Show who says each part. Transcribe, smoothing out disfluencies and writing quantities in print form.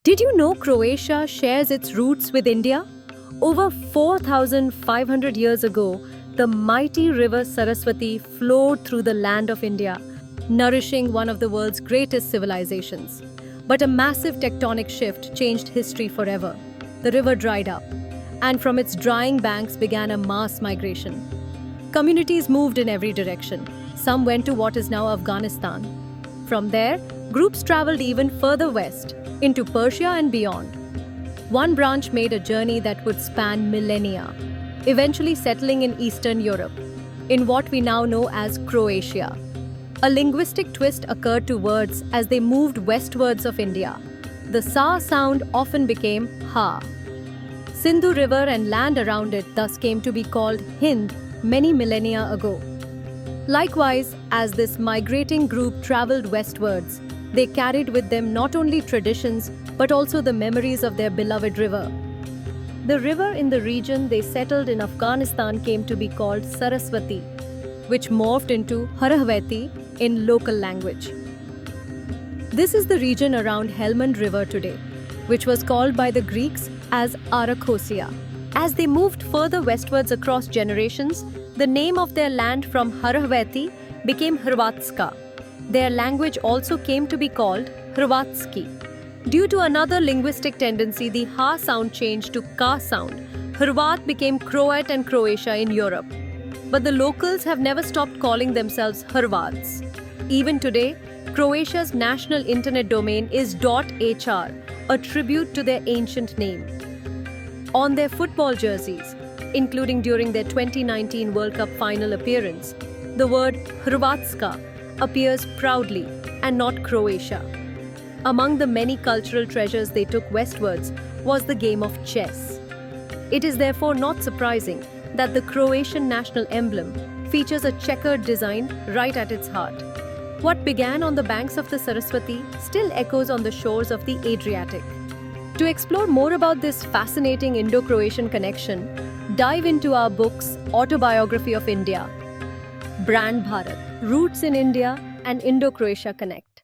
Speaker 1: Did you know Croatia shares its roots with India? Over 4,500 years ago, the mighty river Saraswati flowed through the land of India, nourishing one of the world's greatest civilizations. But a massive tectonic shift changed history forever. The river dried up, and from its drying banks began a mass migration. Communities moved in every direction. Some went to what is now Afghanistan. From there, groups traveled even further west, into Persia and beyond. One branch made a journey that would span millennia, eventually settling in Eastern Europe, in what we now know as Croatia. A linguistic twist occurred to words as they moved westwards of India. The Sa sound often became Ha. Sindhu River and land around it thus came to be called Hind many millennia ago. Likewise, as this migrating group traveled westwards, they carried with them not only traditions but also the memories of their beloved river. The river in the region they settled in Afghanistan came to be called Saraswati, which morphed into Harahvati in local language. This is the region around Helmand River today, which was called by the Greeks as Arachosia. As they moved further westwards across generations, the name of their land from Harahvati became Hrvatska. Their language also came to be called Hrvatski. Due to another linguistic tendency, the Ha sound changed to Ka sound. Hrvat became Croat and Croatia in Europe. But the locals have never stopped calling themselves Hrvats. Even today, Croatia's national internet domain is .hr, a tribute to their ancient name. On their football jerseys, including during their 2019 World Cup final appearance, the word Hrvatska appears proudly and not Croatia. Among the many cultural treasures they took westwards was the game of chess. It is therefore not surprising that the Croatian national emblem features a checkered design right at its heart. What began on the banks of the Saraswati still echoes on the shores of the Adriatic. To explore more about this fascinating Indo-Croatian connection, dive into our book's Autobiography of India, Brand Bharat, Roots in India and Indo-Croatia Connect.